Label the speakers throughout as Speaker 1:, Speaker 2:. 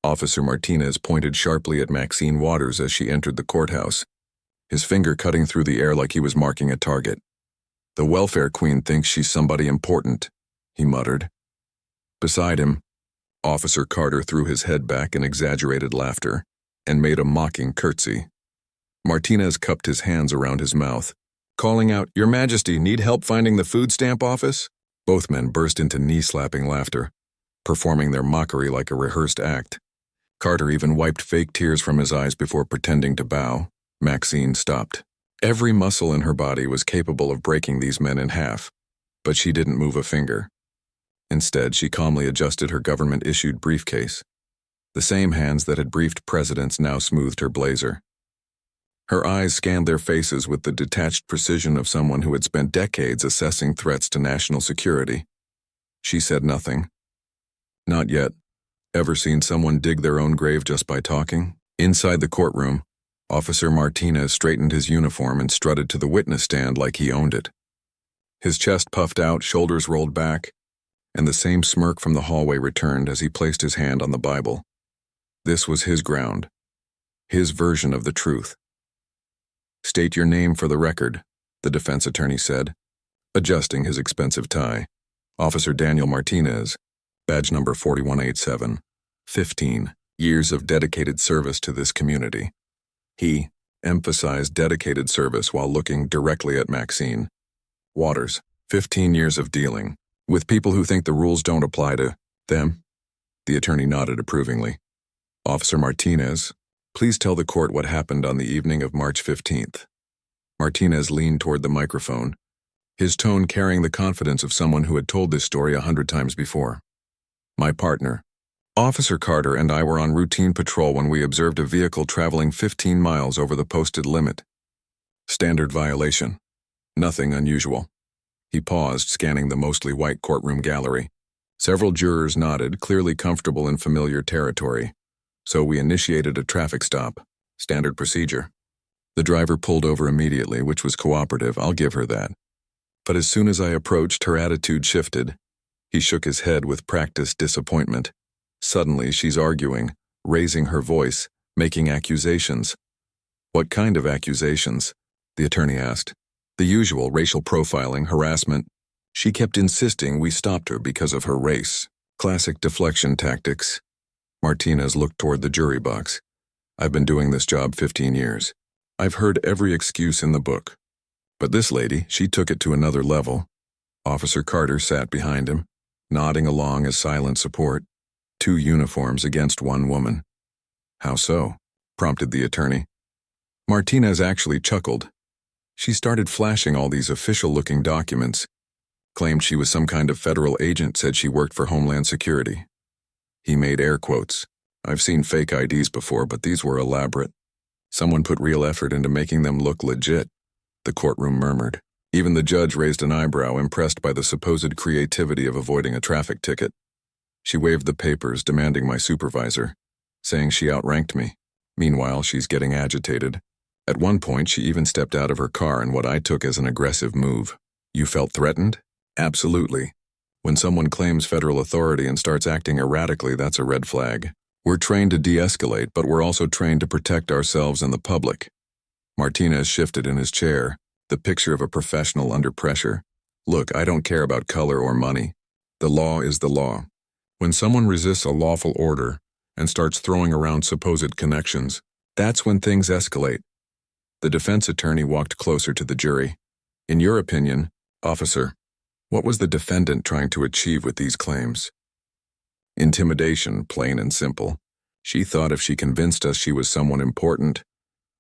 Speaker 1: Officer Martinez pointed sharply at Maxine Waters as she entered the courthouse, his finger cutting through the air like he was marking a target. "The welfare queen thinks she's somebody important," he muttered. Beside him, Officer Carter threw his head back in exaggerated laughter and made a mocking curtsy. Martinez cupped his hands around his mouth, calling out, "Your Majesty, need help finding the food stamp office?" Both men burst into knee-slapping laughter, performing their mockery like a rehearsed act. Carter even wiped fake tears from his eyes before pretending to bow. Maxine stopped. Every muscle in her body was capable of breaking these men in half, but she didn't move a finger. Instead, she calmly adjusted her government-issued briefcase. The same hands that had briefed presidents now smoothed her blazer. Her eyes scanned their faces with the detached precision of someone who had spent decades assessing threats to national security. She said nothing. Not yet. Ever seen someone dig their own grave just by talking? Inside the courtroom, Officer Martinez straightened his uniform and strutted to the witness stand like he owned it. His chest puffed out, shoulders rolled back, and the same smirk from the hallway returned as he placed his hand on the Bible. This was his ground, his version of the truth. "State your name for the record," the defense attorney said, adjusting his expensive tie. "Officer Daniel Martinez, badge number 4187, 15 years of dedicated service to this community." He emphasized dedicated service while looking directly at Maxine. "Waters, 15 years of dealing with people who think the rules don't apply to them?" The attorney nodded approvingly. "Officer Martinez, please tell the court what happened on the evening of March 15th. Martinez leaned toward the microphone, his tone carrying the confidence of someone who had told this story 100 times before. "My partner, Officer Carter, and I were on routine patrol when we observed a vehicle traveling 15 miles over the posted limit. Standard violation. Nothing unusual." He paused, scanning the mostly white courtroom gallery. Several jurors nodded, clearly comfortable in familiar territory. "So we initiated a traffic stop. Standard procedure. The driver pulled over immediately, which was cooperative, I'll give her that. But as soon as I approached, her attitude shifted." He shook his head with practiced disappointment. "Suddenly, she's arguing, raising her voice, making accusations." "What kind of accusations?" the attorney asked. "The usual racial profiling, harassment. She kept insisting we stopped her because of her race. Classic deflection tactics." Martinez looked toward the jury box. "I've been doing this job 15 years. I've heard every excuse in the book. But this lady, she took it to another level." Officer Carter sat behind him, nodding along as silent support. 2 uniforms against 1 woman. "How so?" prompted the attorney. Martinez actually chuckled. "She started flashing all these official-looking documents. Claimed she was some kind of federal agent, said she worked for Homeland Security." He made air quotes. "I've seen fake IDs before, but these were elaborate. Someone put real effort into making them look legit," the courtroom murmured. Even the judge raised an eyebrow, impressed by the supposed creativity of avoiding a traffic ticket. "She waved the papers, demanding my supervisor, saying she outranked me. Meanwhile, she's getting agitated. At one point, she even stepped out of her car in what I took as an aggressive move." "You felt threatened?" "Absolutely. When someone claims federal authority and starts acting erratically, that's a red flag. We're trained to de-escalate, but we're also trained to protect ourselves and the public." Martinez shifted in his chair, the picture of a professional under pressure. "Look, I don't care about color or money. The law is the law. When someone resists a lawful order and starts throwing around supposed connections, that's when things escalate." The defense attorney walked closer to the jury. "In your opinion, officer, what was the defendant trying to achieve with these claims?" "Intimidation, plain and simple. She thought if she convinced us she was someone important,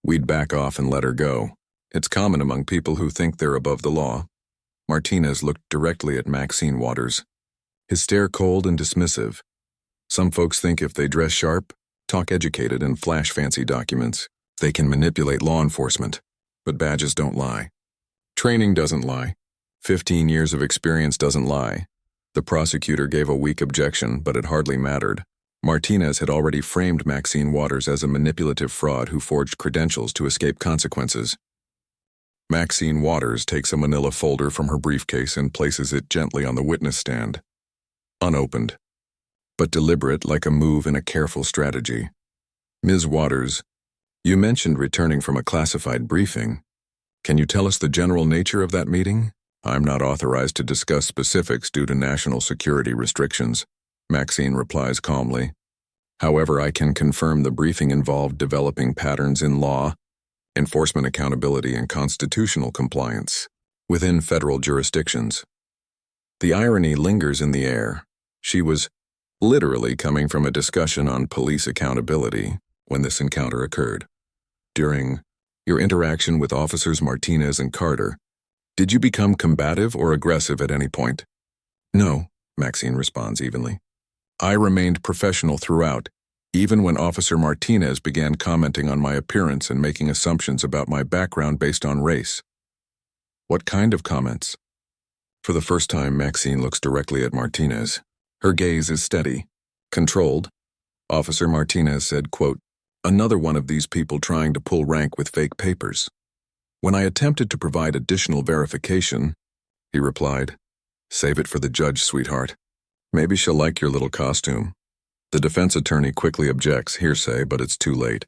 Speaker 1: we'd back off and let her go. It's common among people who think they're above the law." Martinez looked directly at Maxine Waters, his stare cold and dismissive. "Some folks think if they dress sharp, talk educated, and flash fancy documents, they can manipulate law enforcement. But badges don't lie. Training doesn't lie. 15 years of experience doesn't lie." The prosecutor gave a weak objection, but it hardly mattered. Martinez had already framed Maxine Waters as a manipulative fraud who forged credentials to escape consequences. Maxine Waters takes a manila folder from her briefcase and places it gently on the witness stand. Unopened. but deliberate like a move in a careful strategy. Ms. Waters, you mentioned returning from a classified briefing. Can you tell us the general nature of that meeting? I'm not authorized to discuss specifics due to national security restrictions, Maxine replies calmly. However, I can confirm the briefing involved developing patterns in law, enforcement accountability, and constitutional compliance within federal jurisdictions. The irony lingers in the air. She was literally coming from a discussion on police accountability when this encounter occurred. During your interaction with Officers Martinez and Carter, did you become combative or aggressive at any point? No, Maxine responds evenly. I remained professional throughout, even when Officer Martinez began commenting on my appearance and making assumptions about my background based on race. What kind of comments? For the first time, Maxine looks directly at Martinez. Her gaze is steady, controlled. Officer Martinez said, quote, "Another one of these people trying to pull rank with fake papers." When I attempted to provide additional verification, he replied, "Save it for the judge, sweetheart. Maybe she'll like your little costume." The defense attorney quickly objects, hearsay, but it's too late.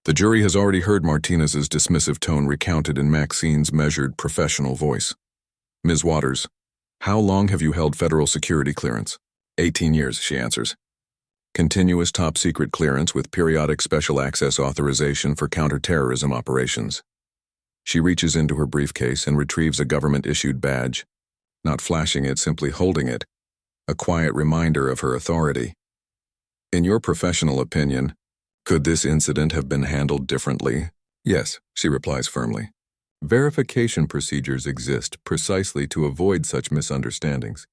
Speaker 1: The jury has already heard Martinez's dismissive tone recounted in Maxine's measured, professional voice. Ms. Waters, how long have you held federal security clearance? 18 years, she answers. Continuous top-secret clearance with periodic special access authorization for counterterrorism operations. She reaches into her briefcase and retrieves a government-issued badge, not flashing it, simply holding it, a quiet reminder of her authority. In your professional opinion, could this incident have been handled differently? Yes, she replies firmly. Verification procedures exist precisely to avoid such misunderstandings.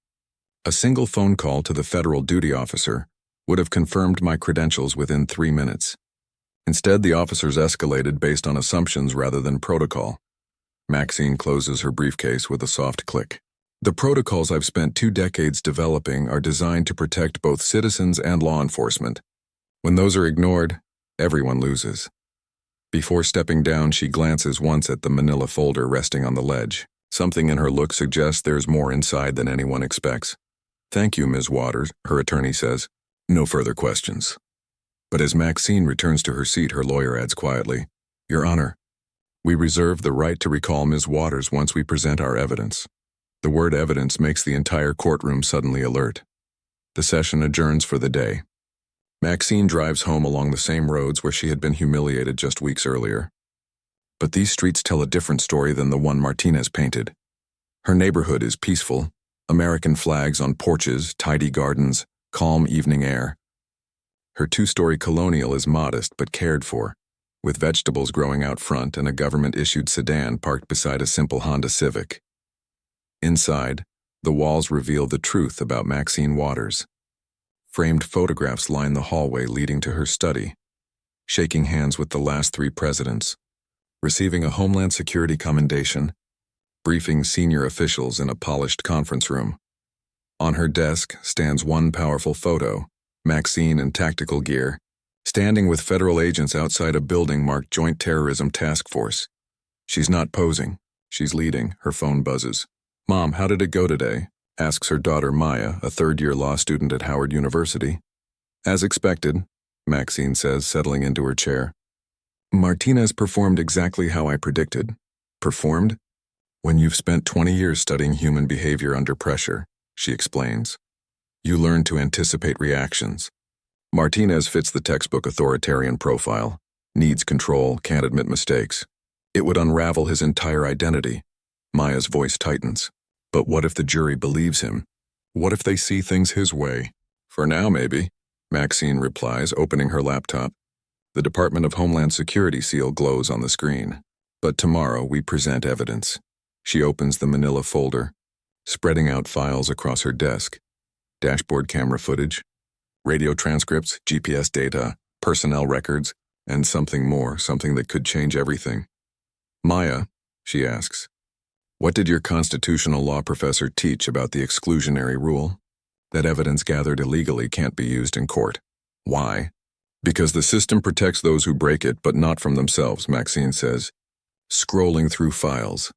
Speaker 1: A single phone call to the federal duty officer would have confirmed my credentials within 3 minutes. Instead, the officers escalated based on assumptions rather than protocol. Maxine closes her briefcase with a soft click. The protocols I've spent 2 decades developing are designed to protect both citizens and law enforcement. When those are ignored, everyone loses. Before stepping down, she glances once at the manila folder resting on the ledge. Something in her look suggests there's more inside than anyone expects. Thank you, Ms. Waters, her attorney says. No further questions. But as Maxine returns to her seat, her lawyer adds quietly, Your Honor, we reserve the right to recall Ms. Waters once we present our evidence. The word evidence makes the entire courtroom suddenly alert. The session adjourns for the day. Maxine drives home along the same roads where she had been humiliated just weeks earlier. But these streets tell a different story than the one Martinez painted. Her neighborhood is peaceful, American flags on porches, tidy gardens, calm evening air. Her 2-story colonial is modest but cared for, with vegetables growing out front and a government-issued sedan parked beside a simple Honda Civic. Inside, the walls reveal the truth about Maxine Waters. Framed photographs line the hallway leading to her study, shaking hands with the last 3 presidents, receiving a Homeland Security commendation, briefing senior officials in a polished conference room. On her desk stands one powerful photo, Maxine in tactical gear, standing with federal agents outside a building marked Joint Terrorism Task Force. She's not posing, she's leading. Her phone buzzes. Mom, how did it go today? Asks her daughter Maya, a 3rd-year law student at Howard University. As expected, Maxine says, settling into her chair. Martinez performed exactly how I predicted. Performed? When you've spent 20 years studying human behavior under pressure, she explains, you learn to anticipate reactions. Martinez fits the textbook authoritarian profile, needs control, can't admit mistakes. It would unravel his entire identity. Maya's voice tightens. But what if the jury believes him? What if they see things his way? For now, maybe, Maxine replies, opening her laptop. The Department of Homeland Security seal glows on the screen. But tomorrow we present evidence. She opens the manila folder, spreading out files across her desk. Dashboard camera footage, radio transcripts, GPS data, personnel records, and something more, something that could change everything. Maya, she asks, what did your constitutional law professor teach about the exclusionary rule? That evidence gathered illegally can't be used in court. Why? Because the system protects those who break it, but not from themselves, Maxine says. Scrolling through files.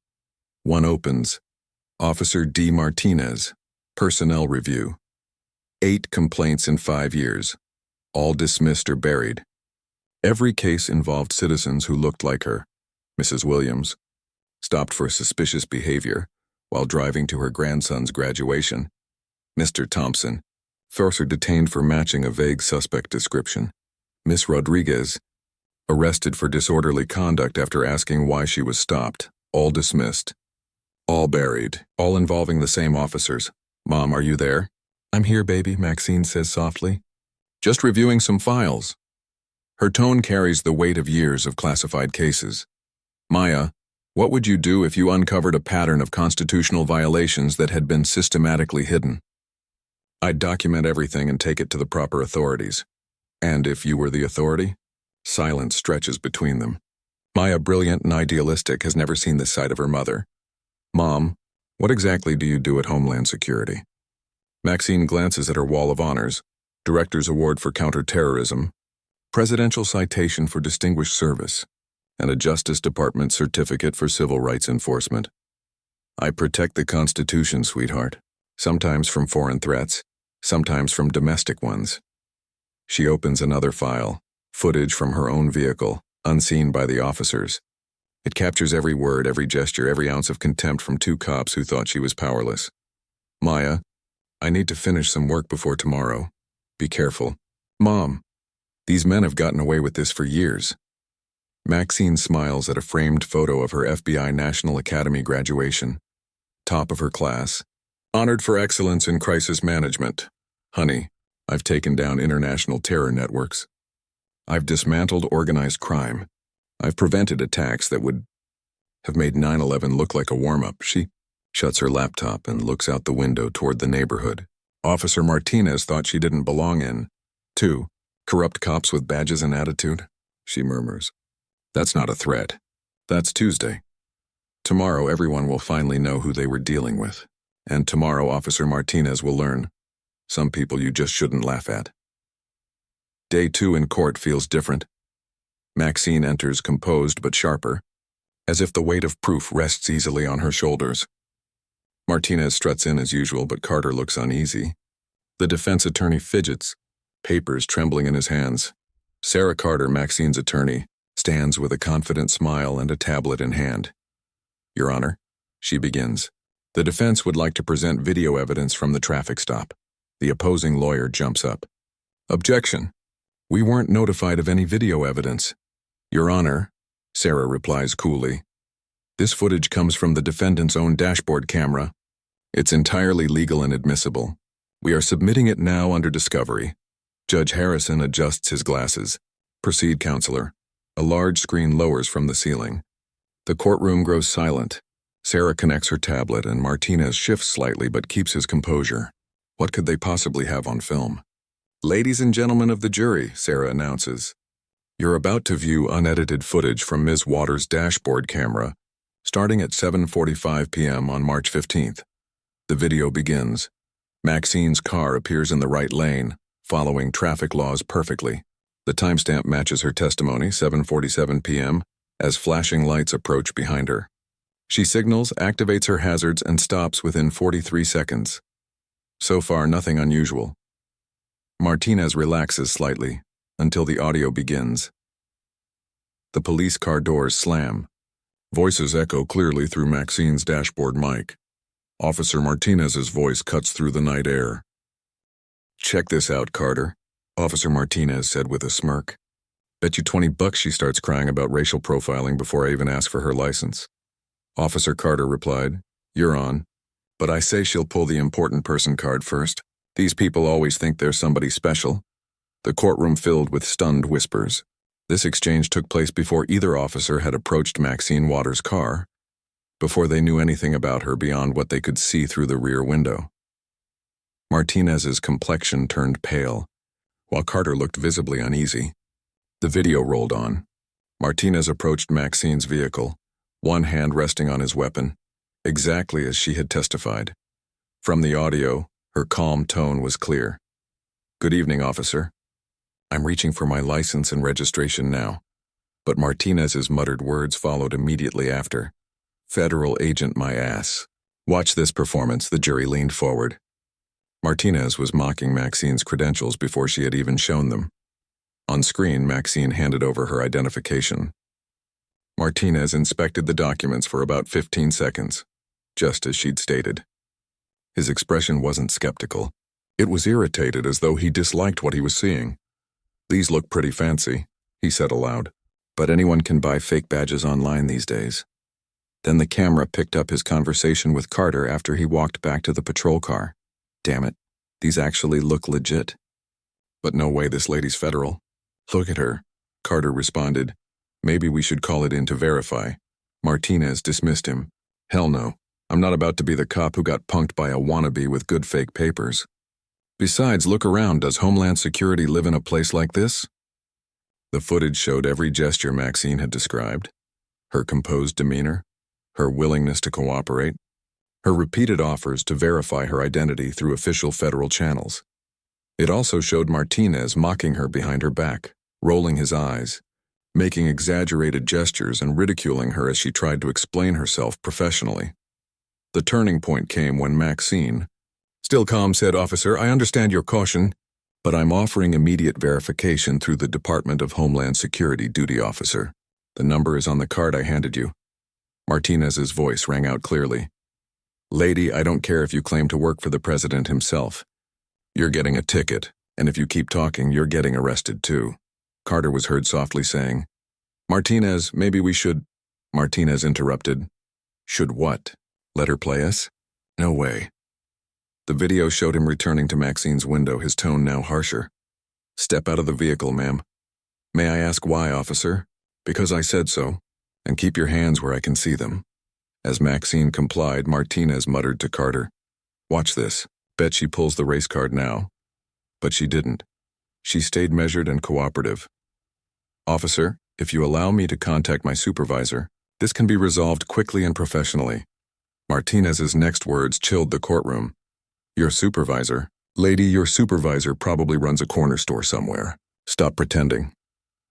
Speaker 1: One opens. Officer D. Martinez. Personnel review. 8 complaints in 5 years, all dismissed or buried. Every case involved citizens who looked like her. Mrs. Williams, stopped for suspicious behavior while driving to her grandson's graduation. Mr. Thompson, Thorser detained for matching a vague suspect description. Miss Rodriguez, arrested for disorderly conduct after asking why she was stopped. All dismissed. All buried, all involving the same officers. Mom, are you there? I'm here, baby, Maxine says softly. Just reviewing some files. Her tone carries the weight of years of classified cases. Maya, what would you do if you uncovered a pattern of constitutional violations that had been systematically hidden? I'd document everything and take it to the proper authorities. And if you were the authority? Silence stretches between them. Maya, brilliant and idealistic, has never seen this side of her mother. Mom, what exactly do you do at Homeland Security? Maxine glances at her wall of honors, Director's Award for Counterterrorism, Presidential Citation for Distinguished Service, and a Justice Department Certificate for Civil Rights Enforcement. I protect the Constitution, sweetheart, sometimes from foreign threats, sometimes from domestic ones. She opens another file, footage from her own vehicle, unseen by the officers. It captures every word, every gesture, every ounce of contempt from 2 cops who thought she was powerless. Maya, I need to finish some work before tomorrow. Be careful. Mom, these men have gotten away with this for years. Maxine smiles at a framed photo of her FBI National Academy graduation. Top of her class. Honored for excellence in crisis management. Honey, I've taken down international terror networks. I've dismantled organized crime. I've prevented attacks that would have made 9/11 look like a warm-up. She shuts her laptop and looks out the window toward the neighborhood. Officer Martinez thought she didn't belong in. 2 corrupt cops with badges and attitude, she murmurs. That's not a threat. That's Tuesday. Tomorrow everyone will finally know who they were dealing with. And tomorrow Officer Martinez will learn. Some people you just shouldn't laugh at. Day 2 in court feels different. Maxine enters composed but sharper, as if the weight of proof rests easily on her shoulders. Martinez struts in as usual, but Carter looks uneasy. The defense attorney fidgets, papers trembling in his hands. Sarah Carter, Maxine's attorney, stands with a confident smile and a tablet in hand. Your Honor, she begins. The defense would like to present video evidence from the traffic stop. The opposing lawyer jumps up. Objection. We weren't notified of any video evidence. Your Honor, Sarah replies coolly. This footage comes from the defendant's own dashboard camera. It's entirely legal and admissible. We are submitting it now under discovery. Judge Harrison adjusts his glasses. Proceed, counselor. A large screen lowers from the ceiling. The courtroom grows silent. Sarah connects her tablet and Martinez shifts slightly but keeps his composure. What could they possibly have on film? Ladies and gentlemen of the jury, Sarah announces. You're about to view unedited footage from Ms. Waters' dashboard camera, starting at 7:45 p.m. on March 15th. The video begins. Maxine's car appears in the right lane, following traffic laws perfectly. The timestamp matches her testimony, 7:47 p.m., as flashing lights approach behind her. She signals, activates her hazards, and stops within 43 seconds. So far, nothing unusual. Martinez relaxes slightly, until the audio begins. The police car doors slam. Voices echo clearly through Maxine's dashboard mic. Officer Martinez's voice cuts through the night air. Check this out, Carter, Officer Martinez said with a smirk. Bet you $20 she starts crying about racial profiling before I even ask for her license. Officer Carter replied, You're on. But I say she'll pull the important person card first. These people always think they're somebody special. The courtroom filled with stunned whispers. This exchange took place before either officer had approached Maxine Waters' car, before they knew anything about her beyond what they could see through the rear window. Martinez's complexion turned pale, while Carter looked visibly uneasy. The video rolled on. Martinez approached Maxine's vehicle, one hand resting on his weapon, exactly as she had testified. From the audio, her calm tone was clear. Good evening, officer. I'm reaching for my license and registration now. But Martinez's muttered words followed immediately after. Federal agent, my ass. Watch this performance, the jury leaned forward. Martinez was mocking Maxine's credentials before she had even shown them. On screen, Maxine handed over her identification. Martinez inspected the documents for about 15 seconds, just as she'd stated. His expression wasn't skeptical. It was irritated, as though he disliked what he was seeing. "These look pretty fancy," he said aloud. "But anyone can buy fake badges online these days." Then the camera picked up his conversation with Carter after he walked back to the patrol car. "Damn it, these actually look legit." "But no way this lady's federal." "Look at her," Carter responded. "Maybe we should call it in to verify." Martinez dismissed him. "Hell no. I'm not about to be the cop who got punked by a wannabe with good fake papers. Besides, look around. Does Homeland Security live in a place like this?" The footage showed every gesture Maxine had described. Her composed demeanor, her willingness to cooperate, her repeated offers to verify her identity through official federal channels. It also showed Martinez mocking her behind her back, rolling his eyes, making exaggerated gestures and ridiculing her as she tried to explain herself professionally. The turning point came when Maxine, still calm, said, "Officer, I understand your caution, but I'm offering immediate verification through the Department of Homeland Security duty officer. The number is on the card I handed you." Martinez's voice rang out clearly. "Lady, I don't care if you claim to work for the president himself. You're getting a ticket, and if you keep talking, you're getting arrested too." Carter was heard softly saying, "Martinez, maybe we should—" Martinez interrupted. "Should what? Let her play us? No way." The video showed him returning to Maxine's window, his tone now harsher. "Step out of the vehicle, ma'am." "May I ask why, officer?" "Because I said so. And keep your hands where I can see them." As Maxine complied, Martinez muttered to Carter, "Watch this. Bet she pulls the race card now." But she didn't. She stayed measured and cooperative. "Officer, if you allow me to contact my supervisor, this can be resolved quickly and professionally." Martinez's next words chilled the courtroom. "Your supervisor? Lady, your supervisor probably runs a corner store somewhere. Stop pretending."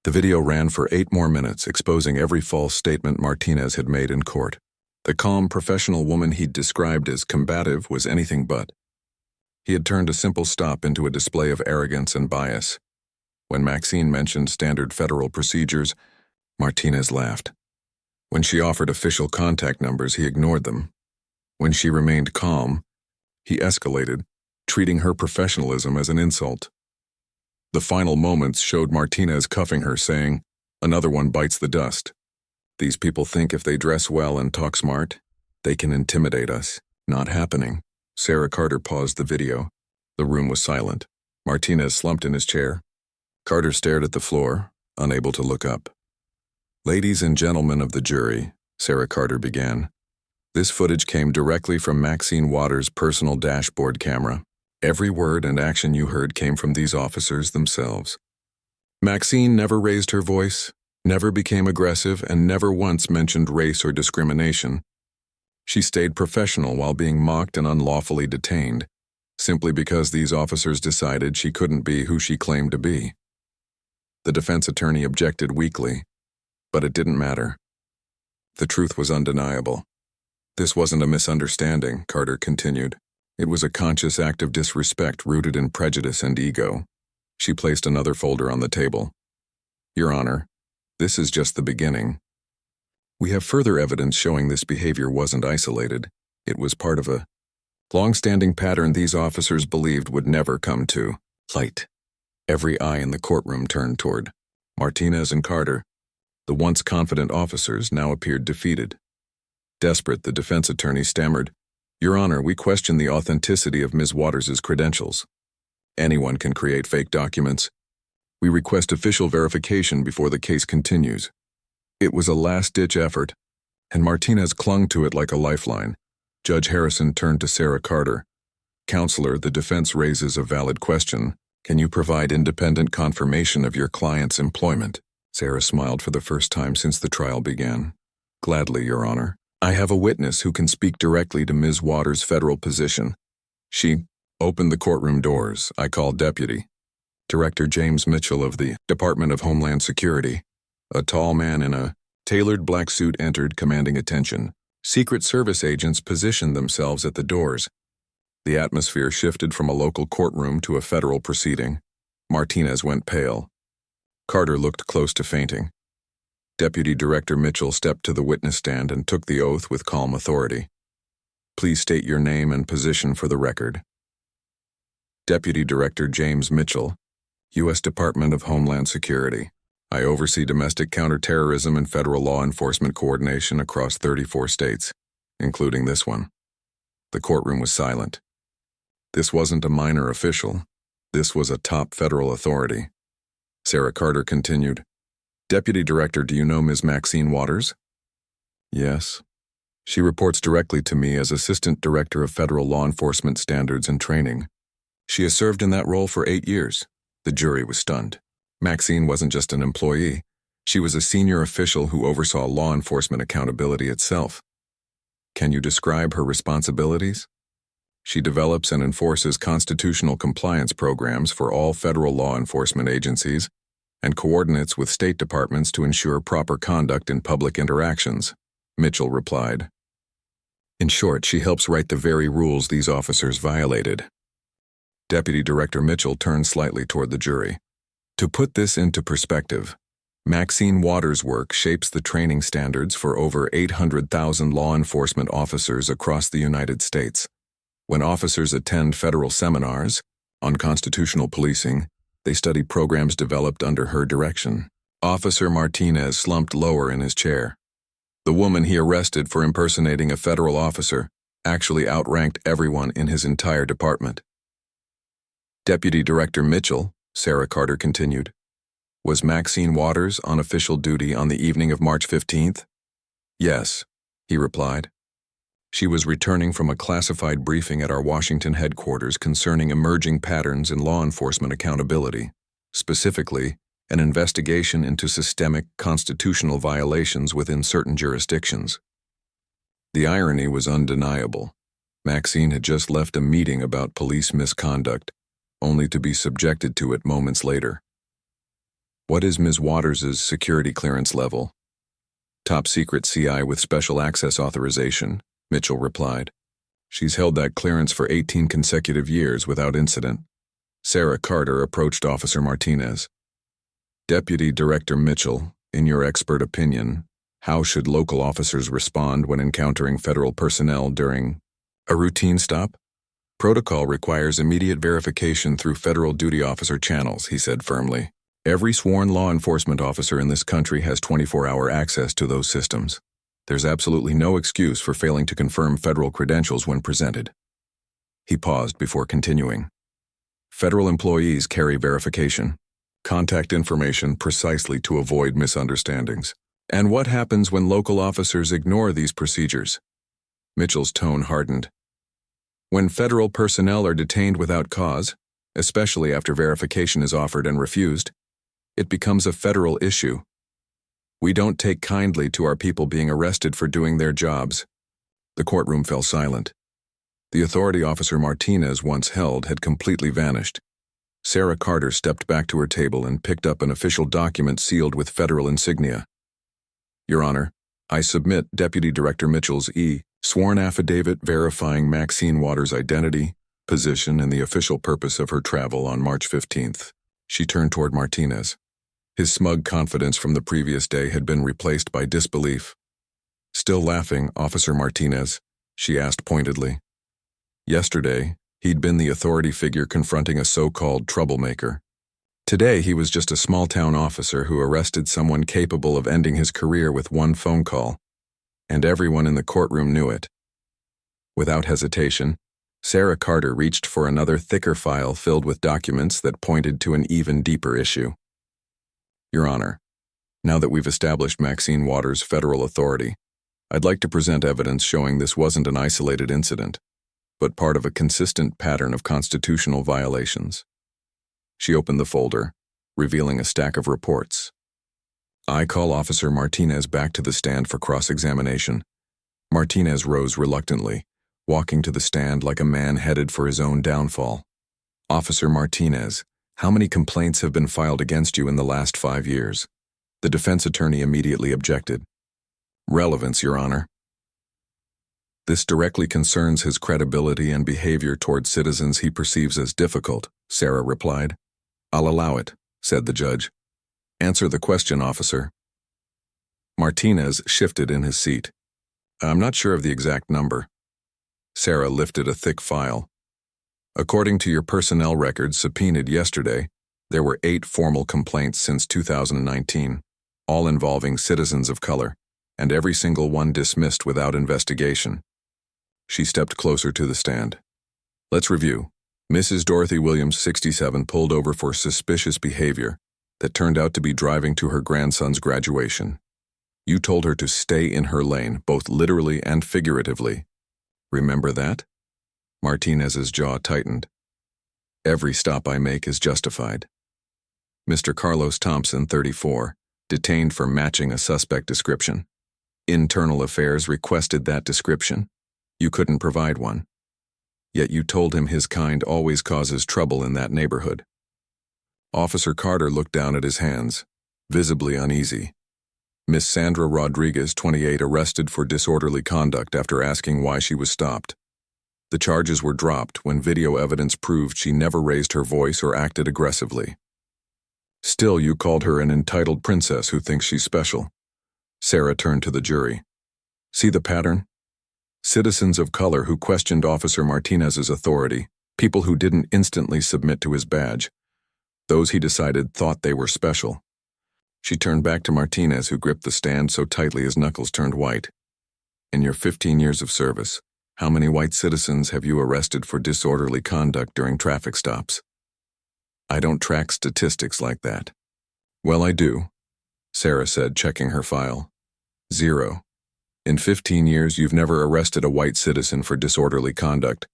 Speaker 1: The video ran for 8 more minutes, exposing every false statement Martinez had made in court. The calm, professional woman he'd described as combative was anything but. He had turned a simple stop into a display of arrogance and bias. When Maxine mentioned standard federal procedures, Martinez laughed. When she offered official contact numbers, he ignored them. When she remained calm, he escalated, treating her professionalism as an insult. The final moments showed Martinez cuffing her, saying, "Another one bites the dust. These people think if they dress well and talk smart, they can intimidate us." Not happening. Sarah Carter paused the video. The room was silent. Martinez slumped in his chair. Carter stared at the floor, unable to look up. "Ladies and gentlemen of the jury," Sarah Carter began. "This footage came directly from Maxine Waters' personal dashboard camera. Every word and action you heard came from these officers themselves. Maxine never raised her voice, never became aggressive, and never once mentioned race or discrimination. She stayed professional while being mocked and unlawfully detained, simply because these officers decided she couldn't be who she claimed to be." The defense attorney objected weakly, but it didn't matter. The truth was undeniable. "This wasn't a misunderstanding," Carter continued. "It was a conscious act of disrespect rooted in prejudice and ego." She placed another folder on the table. "Your Honor, this is just the beginning. We have further evidence showing this behavior wasn't isolated. It was part of a long-standing pattern these officers believed would never come to light." Every eye in the courtroom turned toward Martinez and Carter. The once confident officers now appeared defeated. Desperate, the defense attorney stammered, "Your Honor, we question the authenticity of Ms. Waters' credentials. Anyone can create fake documents. We request official verification before the case continues." It was a last-ditch effort, and Martinez clung to it like a lifeline. Judge Harrison turned to Sarah Carter. "Counselor, the defense raises a valid question. Can you provide independent confirmation of your client's employment?" Sarah smiled for the first time since the trial began. "Gladly, Your Honor. I have a witness who can speak directly to Ms. Waters' federal position. She opened the courtroom doors. I called Deputy Director James Mitchell of the Department of Homeland Security. A tall man in a tailored black suit entered, commanding attention. Secret Service agents positioned themselves at the doors. The atmosphere shifted from a local courtroom to a federal proceeding. Martinez went pale. Carter looked close to fainting. Deputy Director Mitchell stepped to the witness stand and took the oath with calm authority. Please state your name and position for the record. Deputy Director James Mitchell, U.S. Department of Homeland Security. I oversee domestic counterterrorism and federal law enforcement coordination across 34 states, including this one. The courtroom was silent. This wasn't a minor official. This was a top federal authority. Sarah Carter continued, Deputy Director, do you know Ms. Maxine Waters? Yes. She reports directly to me as Assistant Director of Federal Law Enforcement Standards and Training. She has served in that role for 8 years. The jury was stunned. Maxine wasn't just an employee. She was a senior official who oversaw law enforcement accountability itself. Can you describe her responsibilities? She develops and enforces constitutional compliance programs for all federal law enforcement agencies and coordinates with state departments to ensure proper conduct in public interactions, Mitchell replied. In short, she helps write the very rules these officers violated. Deputy Director Mitchell turned slightly toward the jury. To put this into perspective, Maxine Waters' work shapes the training standards for over 800,000 law enforcement officers across the United States. When officers attend federal seminars on constitutional policing, they study programs developed under her direction. Officer Martinez slumped lower in his chair. The woman he arrested for impersonating a federal officer actually outranked everyone in his entire department. Deputy Director Mitchell, Sarah Carter continued, was Maxine Waters on official duty on the evening of March 15th? Yes, he replied. She was returning from a classified briefing at our Washington headquarters concerning emerging patterns in law enforcement accountability, specifically an investigation into systemic constitutional violations within certain jurisdictions. The irony was undeniable. Maxine had just left a meeting about police misconduct, only to be subjected to it moments later. What is Ms. Waters' security clearance level? Top secret CI with special access authorization, Mitchell replied. She's held that clearance for 18 consecutive years without incident. Sarah Carter approached Officer Martinez. Deputy Director Mitchell, in your expert opinion, how should local officers respond when encountering federal personnel during a routine stop? Protocol requires immediate verification through federal duty officer channels, he said firmly. Every sworn law enforcement officer in this country has 24-hour access to those systems. There's absolutely no excuse for failing to confirm federal credentials when presented. He paused before continuing. Federal employees carry verification, contact information precisely to avoid misunderstandings. And what happens when local officers ignore these procedures? Mitchell's tone hardened. When federal personnel are detained without cause, especially after verification is offered and refused, it becomes a federal issue. We don't take kindly to our people being arrested for doing their jobs. The courtroom fell silent. The authority Officer Martinez once held had completely vanished. Sarah Carter stepped back to her table and picked up an official document sealed with federal insignia. Your Honor, I submit Deputy Director Mitchell's sworn affidavit verifying Maxine Waters' identity, position, and the official purpose of her travel on March 15th. She turned toward Martinez. His smug confidence from the previous day had been replaced by disbelief. Still laughing, Officer Martinez, she asked pointedly. Yesterday, he'd been the authority figure confronting a so-called troublemaker. Today, he was just a small-town officer who arrested someone capable of ending his career with one phone call. And everyone in the courtroom knew it. Without hesitation, Sarah Carter reached for another thicker file filled with documents that pointed to an even deeper issue. Your Honor, now that we've established Maxine Waters' federal authority, I'd like to present evidence showing this wasn't an isolated incident, but part of a consistent pattern of constitutional violations. She opened the folder, revealing a stack of reports. I call Officer Martinez back to the stand for cross-examination. Martinez rose reluctantly, walking to the stand like a man headed for his own downfall. Officer Martinez, how many complaints have been filed against you in the last 5 years? The defense attorney immediately objected. Relevance, Your Honor. This directly concerns his credibility and behavior toward citizens he perceives as difficult, Sarah replied. I'll allow it, said the judge. Answer the question, officer. Martinez shifted in his seat. I'm not sure of the exact number. Sarah lifted a thick file. According to your personnel records subpoenaed yesterday, there were 8 formal complaints since 2019, all involving citizens of color, and every single one dismissed without investigation. She stepped closer to the stand. Let's review. Mrs. Dorothy Williams, 67, pulled over for suspicious behavior that turned out to be driving to her grandson's graduation. You told her to stay in her lane, both literally and figuratively. Remember that? Martinez's jaw tightened. Every stop I make is justified. Mr. Carlos Thompson, 34, detained for matching a suspect description. Internal Affairs requested that description. You couldn't provide one. Yet you told him his kind always causes trouble in that neighborhood. Officer Carter looked down at his hands, visibly uneasy. Miss Sandra Rodriguez, 28, arrested for disorderly conduct after asking why she was stopped. The charges were dropped when video evidence proved she never raised her voice or acted aggressively. Still, you called her an entitled princess who thinks she's special. Sarah turned to the jury. See the pattern? Citizens of color who questioned Officer Martinez's authority, people who didn't instantly submit to his badge. Those he decided thought they were special. She turned back to Martinez, who gripped the stand so tightly his knuckles turned white. In your 15 years of service, how many white citizens have you arrested for disorderly conduct during traffic stops? I don't track statistics like that. Well, I do, Sarah said, checking her file. 0. In 15 years, you've never arrested a white citizen for disorderly conduct,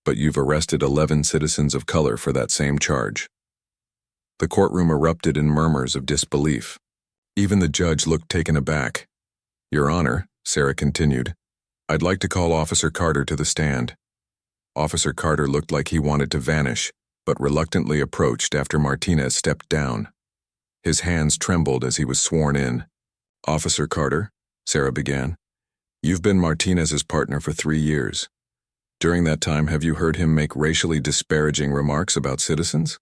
Speaker 1: but you've arrested 11 citizens of color for that same charge. The courtroom erupted in murmurs of disbelief. Even the judge looked taken aback. Your Honor, Sarah continued, I'd like to call Officer Carter to the stand. Officer Carter looked like he wanted to vanish, but reluctantly approached after Martinez stepped down. His hands trembled as he was sworn in. Officer Carter, Sarah began, you've been Martinez's partner for 3 years. During that time, have you heard him make racially disparaging remarks about citizens?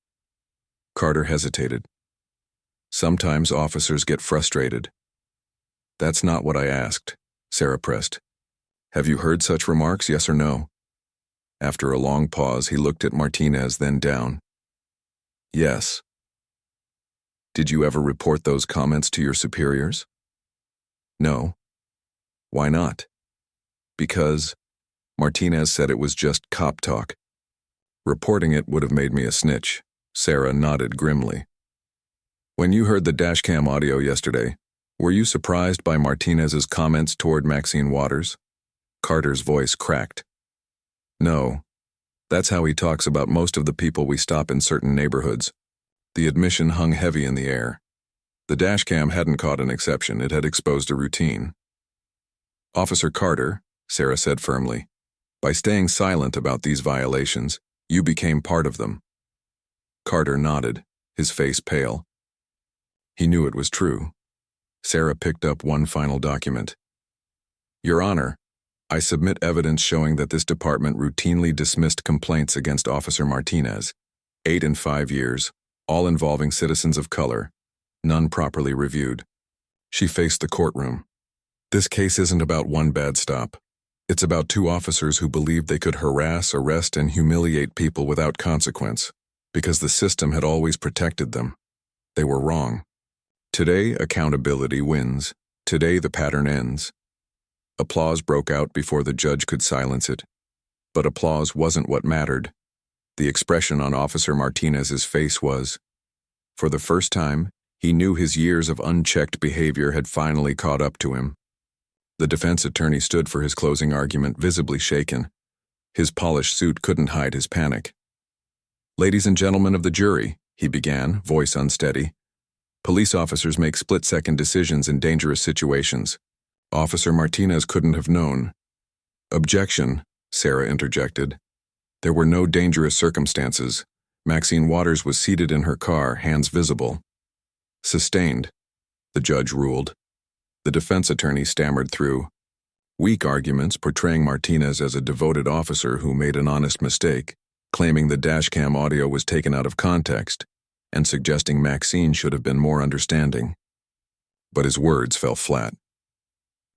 Speaker 1: Carter hesitated. Sometimes officers get frustrated. That's not what I asked, Sarah pressed. Have you heard such remarks, yes or no? After a long pause, he looked at Martinez, then down. Yes. Did you ever report those comments to your superiors? No. Why not? Because Martinez said it was just cop talk. Reporting it would have made me a snitch. Sarah nodded grimly. When you heard the dashcam audio yesterday, were you surprised by Martinez's comments toward Maxine Waters? Carter's voice cracked. No. That's how he talks about most of the people we stop in certain neighborhoods. The admission hung heavy in the air. The dashcam hadn't caught an exception, it had exposed a routine. Officer Carter, Sarah said firmly, by staying silent about these violations, you became part of them. Carter nodded, his face pale. He knew it was true. Sarah picked up one final document. Your Honor, I submit evidence showing that this department routinely dismissed complaints against Officer Martinez, 8 in 5 years, all involving citizens of color, none properly reviewed. She faced the courtroom. This case isn't about one bad stop. It's about 2 officers who believed they could harass, arrest, and humiliate people without consequence, because the system had always protected them. They were wrong. Today, accountability wins. Today, the pattern ends. Applause broke out before the judge could silence it. But applause wasn't what mattered. The expression on Officer Martinez's face was, for the first time, he knew his years of unchecked behavior had finally caught up to him. The defense attorney stood for his closing argument, visibly shaken. His polished suit couldn't hide his panic. Ladies and gentlemen of the jury, he began, voice unsteady. Police officers make split-second decisions in dangerous situations. Officer Martinez couldn't have known. Objection, Sarah interjected. There were no dangerous circumstances. Maxine Waters was seated in her car, hands visible. Sustained, the judge ruled. The defense attorney stammered through. Weak arguments portraying Martinez as a devoted officer who made an honest mistake, claiming the dashcam audio was taken out of context, and suggesting Maxine should have been more understanding. But his words fell flat.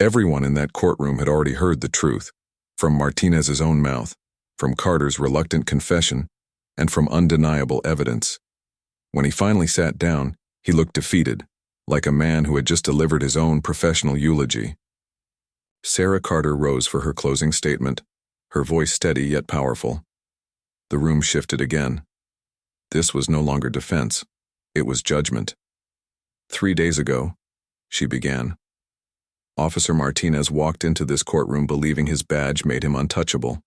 Speaker 1: Everyone in that courtroom had already heard the truth, from Martinez's own mouth, from Carter's reluctant confession, and from undeniable evidence. When he finally sat down, he looked defeated, like a man who had just delivered his own professional eulogy. Sarah Carter rose for her closing statement, her voice steady yet powerful. The room shifted again. This was no longer defense. It was judgment. 3 days ago, she began. Officer Martinez walked into this courtroom believing his badge made him untouchable.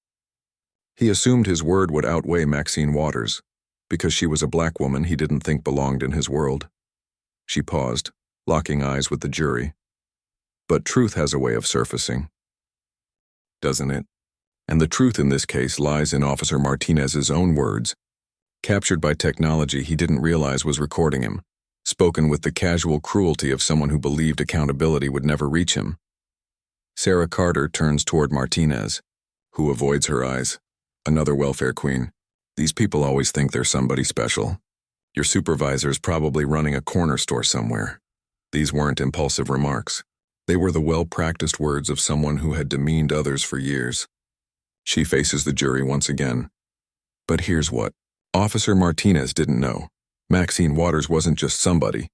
Speaker 1: He assumed his word would outweigh Maxine Waters. Because she was a black woman he didn't think belonged in his world. She paused, locking eyes with the jury. But truth has a way of surfacing. Doesn't it? And the truth in this case lies in Officer Martinez's own words, captured by technology he didn't realize was recording him, spoken with the casual cruelty of someone who believed accountability would never reach him. Sarah Carter turns toward Martinez, who avoids her eyes. Another welfare queen. These people always think they're somebody special. Your supervisor's probably running a corner store somewhere. These weren't impulsive remarks. They were the well-practiced words of someone who had demeaned others for years. She faces the jury once again. But here's what Officer Martinez didn't know. Maxine Waters wasn't just somebody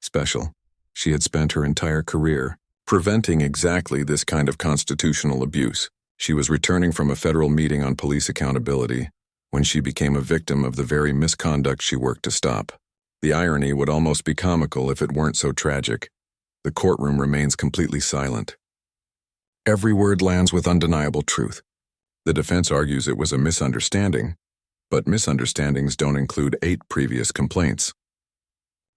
Speaker 1: special. She had spent her entire career preventing exactly this kind of constitutional abuse. She was returning from a federal meeting on police accountability when she became a victim of the very misconduct she worked to stop. The irony would almost be comical if it weren't so tragic. The courtroom remains completely silent. Every word lands with undeniable truth. The defense argues it was a misunderstanding, but misunderstandings don't include 8 previous complaints.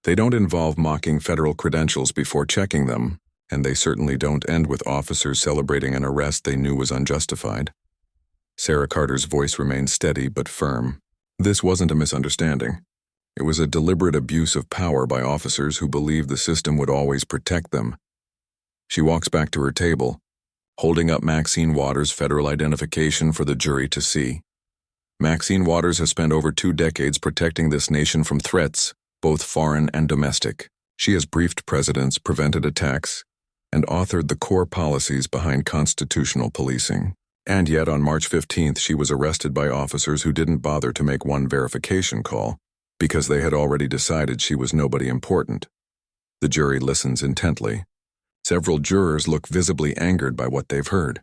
Speaker 1: They don't involve mocking federal credentials before checking them, and they certainly don't end with officers celebrating an arrest they knew was unjustified. Sarah Carter's voice remained steady but firm. This wasn't a misunderstanding. It was a deliberate abuse of power by officers who believed the system would always protect them. She walks back to her table, holding up Maxine Waters' federal identification for the jury to see. Maxine Waters has spent over 2 decades protecting this nation from threats, both foreign and domestic. She has briefed presidents, prevented attacks, and authored the core policies behind constitutional policing. And yet on March 15th she was arrested by officers who didn't bother to make one verification call, because they had already decided she was nobody important. The jury listens intently. Several jurors look visibly angered by what they've heard.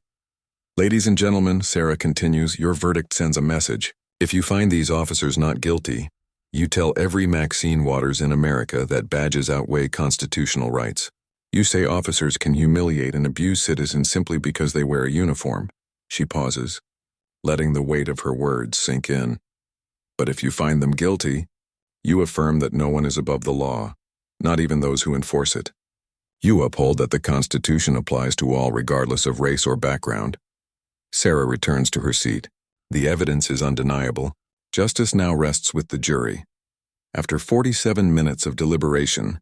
Speaker 1: Ladies and gentlemen, Sarah continues, your verdict sends a message. If you find these officers not guilty, you tell every Maxine Waters in America that badges outweigh constitutional rights. You say officers can humiliate and abuse citizens simply because they wear a uniform. She pauses, letting the weight of her words sink in. But if you find them guilty, you affirm that no one is above the law, not even those who enforce it. You uphold that the Constitution applies to all regardless of race or background. Sarah returns to her seat. The evidence is undeniable. Justice now rests with the jury. After 47 minutes of deliberation,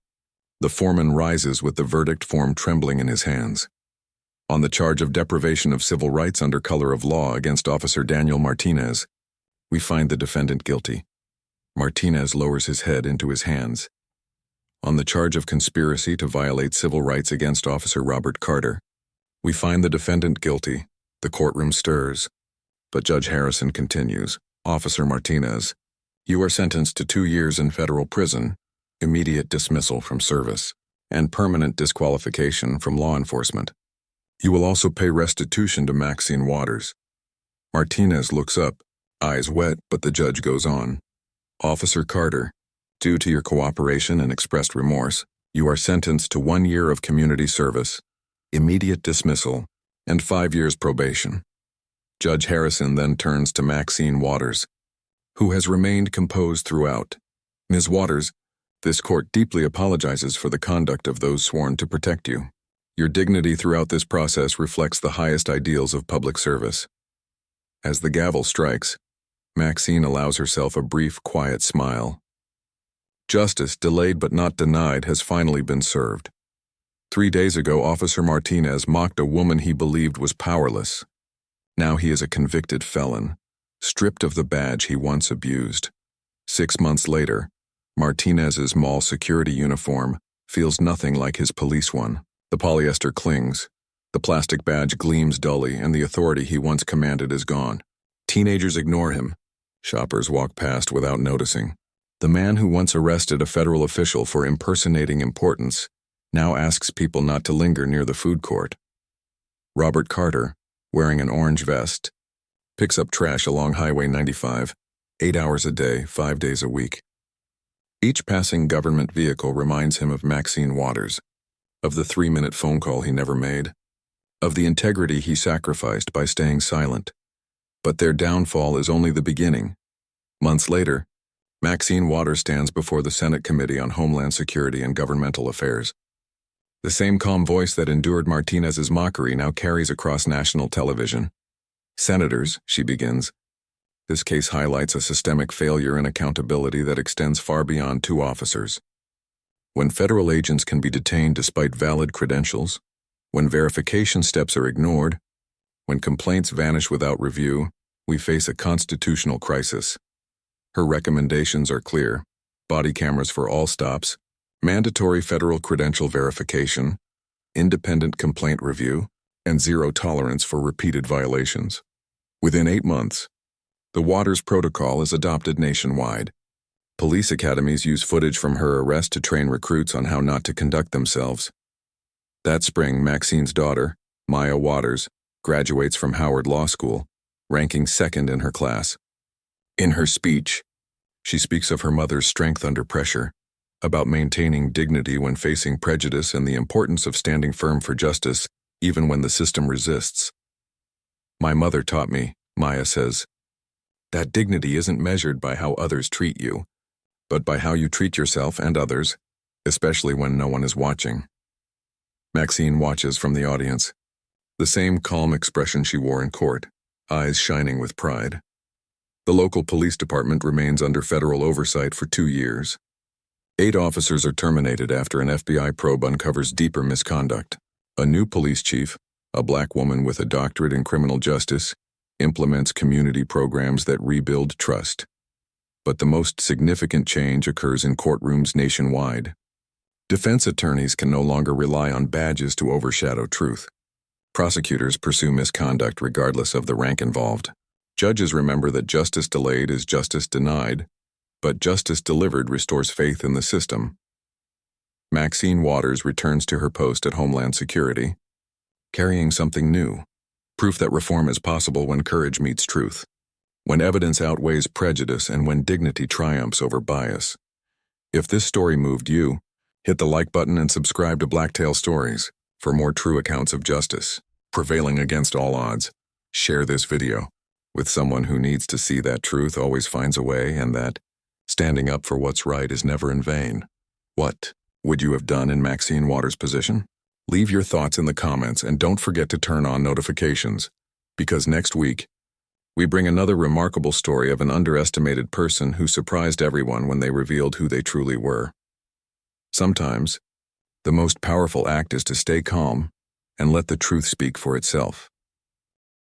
Speaker 1: the foreman rises with the verdict form trembling in his hands. On the charge of deprivation of civil rights under color of law against Officer Daniel Martinez, we find the defendant guilty. Martinez lowers his head into his hands. On the charge of conspiracy to violate civil rights against Officer Robert Carter, we find the defendant guilty. The courtroom stirs, but Judge Harrison continues. Officer Martinez, you are sentenced to 2 years in federal prison, immediate dismissal from service, and permanent disqualification from law enforcement. You will also pay restitution to Maxine Waters. Martinez looks up, eyes wet, but the judge goes on. Officer Carter, due to your cooperation and expressed remorse, you are sentenced to 1 year of community service, immediate dismissal, and 5 years probation. Judge Harrison then turns to Maxine Waters, who has remained composed throughout. Ms. Waters, this court deeply apologizes for the conduct of those sworn to protect you. Your dignity throughout this process reflects the highest ideals of public service. As the gavel strikes, Maxine allows herself a brief, quiet smile. Justice, delayed but not denied, has finally been served. 3 days ago, Officer Martinez mocked a woman he believed was powerless. Now he is a convicted felon, stripped of the badge he once abused. 6 months later, Martinez's mall security uniform feels nothing like his police one. The polyester clings, the plastic badge gleams dully, and the authority he once commanded is gone. Teenagers ignore him. Shoppers walk past without noticing. The man who once arrested a federal official for impersonating importance now asks people not to linger near the food court. Robert Carter, wearing an orange vest, picks up trash along Highway 95, 8 hours a day, 5 days a week. Each passing government vehicle reminds him of Maxine Waters, of the 3-minute phone call he never made, of the integrity he sacrificed by staying silent. But their downfall is only the beginning. Months later, Maxine Waters stands before the Senate Committee on Homeland Security and Governmental Affairs. The same calm voice that endured Martinez's mockery now carries across national television. "Senators," she begins, "this case highlights a systemic failure in accountability that extends far beyond 2 officers. When federal agents can be detained despite valid credentials, when verification steps are ignored, when complaints vanish without review, we face a constitutional crisis." Her recommendations are clear: body cameras for all stops, mandatory federal credential verification, independent complaint review, and zero tolerance for repeated violations. Within 8 months, the Waters Protocol is adopted nationwide. Police academies use footage from her arrest to train recruits on how not to conduct themselves. That spring, Maxine's daughter, Maya Waters, graduates from Howard Law School, ranking 2nd in her class. In her speech, she speaks of her mother's strength under pressure, about maintaining dignity when facing prejudice, and the importance of standing firm for justice even when the system resists. "My mother taught me," Maya says, "that dignity isn't measured by how others treat you, but by how you treat yourself and others, especially when no one is watching." Maxine watches from the audience, the same calm expression she wore in court, eyes shining with pride. The local police department remains under federal oversight for 2 years. 8 officers are terminated after an FBI probe uncovers deeper misconduct. A new police chief, a black woman with a doctorate in criminal justice, implements community programs that rebuild trust. But the most significant change occurs in courtrooms nationwide. Defense attorneys can no longer rely on badges to overshadow truth. Prosecutors pursue misconduct regardless of the rank involved. Judges remember that justice delayed is justice denied, but justice delivered restores faith in the system. Maxine Waters returns to her post at Homeland Security, carrying something new, proof that reform is possible when courage meets truth, when evidence outweighs prejudice, and when dignity triumphs over bias. If this story moved you, hit the like button and subscribe to Blacktail Stories for more true accounts of justice, prevailing against all odds. Share this video with someone who needs to see that truth always finds a way, and that standing up for what's right is never in vain. What would you have done in Maxine Waters' position? Leave your thoughts in the comments, and don't forget to turn on notifications, because next week, we bring another remarkable story of an underestimated person who surprised everyone when they revealed who they truly were. Sometimes, the most powerful act is to stay calm and let the truth speak for itself.